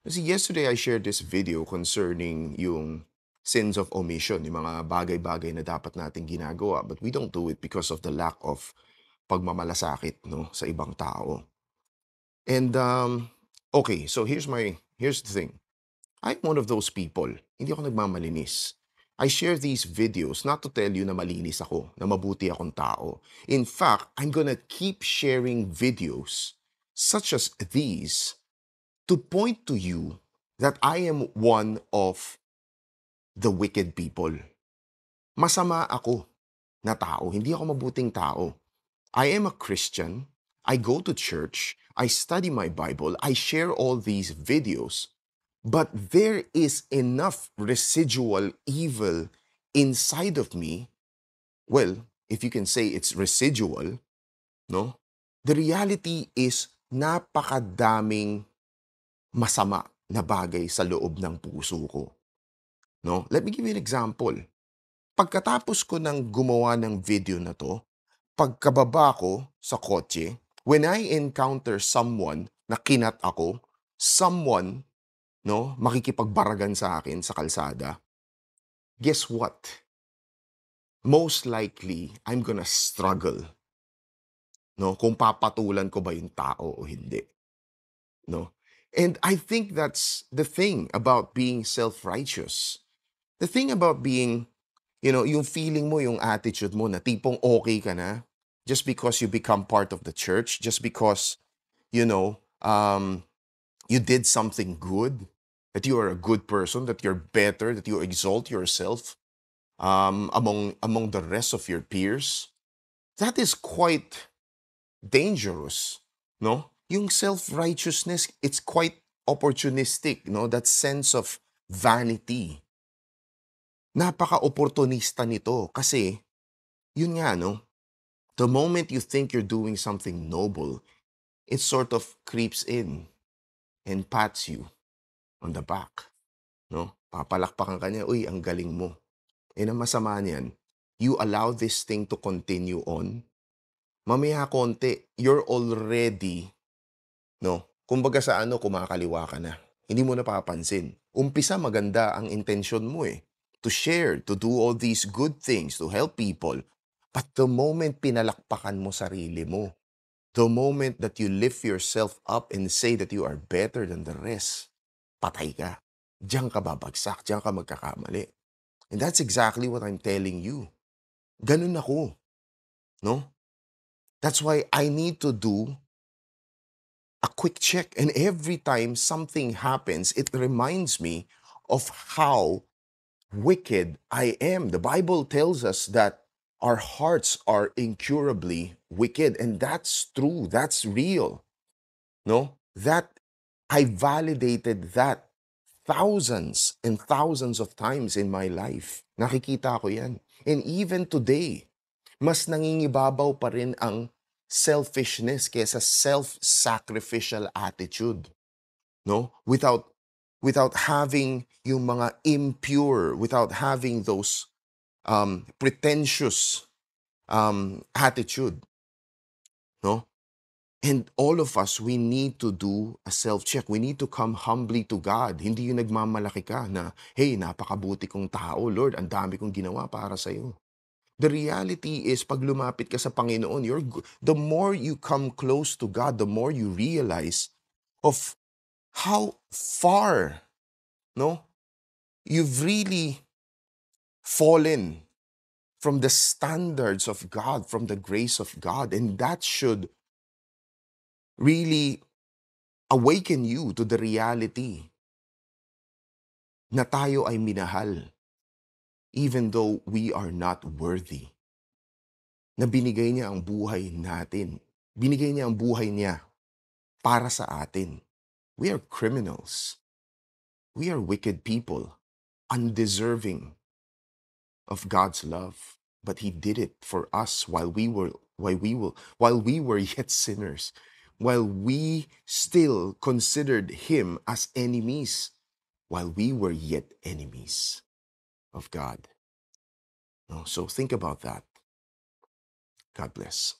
Kasi yesterday I shared this video concerning yung sins of omission, yung mga bagay-bagay na dapat nating ginagawa but we don't do it because of the lack of pagmamalasakit 'no, sa ibang tao. And, okay, so here's the thing. I'm one of those people, hindi ako nagmamalinis. I share these videos not to tell you na malinis ako, na mabuti akong tao. In fact, I'm gonna keep sharing videos such as these to point to you that I am one of the wicked people. Masama ako na tao, hindi ako mabuting tao. I am a Christian. I go to church. I study my Bible. I share all these videos. But there is enough residual evil inside of me. Well, if you can say it's residual, no? The reality is napakadaming masama na bagay sa loob ng puso ko, no? Let me give you an example. Pagkatapos ko ng gumawa ng video na 'to, pagkababa ko sa kotse, when I encounter someone na kinat ako, someone, no, makikipagbaragan sa akin sa kalsada, guess what? Most likely, I'm gonna struggle, no, kung papatulan ko ba yung tao o hindi, no? And I think that's the thing about being self-righteous. The thing about being, yung feeling mo, yung attitude mo na tipong okay ka na just because you become part of the church, just because, you know, you did something good, that you are a good person, that you're better, that you exalt yourself among the rest of your peers. That is quite dangerous, no? Yung self-righteousness, it's quite opportunistic, no? That sense of vanity. Napaka-opportunista nito kasi, yun nga, no? The moment you think you're doing something noble, it sort of creeps in and pats you on the back, no? Papalakpakan ka niya, "Uy, ang galing mo." Ang masama niyan, you allow this thing to continue on, mamaya konti, you're already, no, kumbaga sa ano, kumakaliwa ka na. Hindi mo napapansin. Umpisa maganda ang intensyon mo, eh, to share, to do all these good things, to help people. But the moment pinalakpakan mo sarili mo, the moment that you lift yourself up and say that you are better than the rest, patay ka. Diyan ka babagsak, diyan ka magkakamali. And that's exactly what I'm telling you. Ganun ako, no? That's why I need to do a quick check. And every time something happens, it reminds me of how wicked I am. The Bible tells us that our hearts are incurably wicked. And that's true. That's real. No? That I validated that thousands and thousands of times in my life. Nakikita ko yan. And even today, mas nangingibabaw pa rin ang selfishness kaysa self-sacrificial attitude, no? Without having yung mga impure, without having those pretentious attitude, no? And all of us, we need to do a self-check. We need to come humbly to God. Hindi yung nagmamalaki ka na, "Hey, napakabuti kong tao, Lord. Ang dami kong ginawa para sa'yo." The reality is, pag lumapit ka sa Panginoon, the more you come close to God, the more you realize of how far, no, you've really fallen from the standards of God, from the grace of God. And that should really awaken you to the reality na tayo ay minahal even though we are not worthy. Na binigay niya ang buhay natin. Binigay niya ang buhay niya para sa atin. We are criminals. We are wicked people, undeserving of God's love. But He did it for us while we were yet sinners, while we still considered Him as enemies, while we were yet enemies of God. No? So think about that. God bless.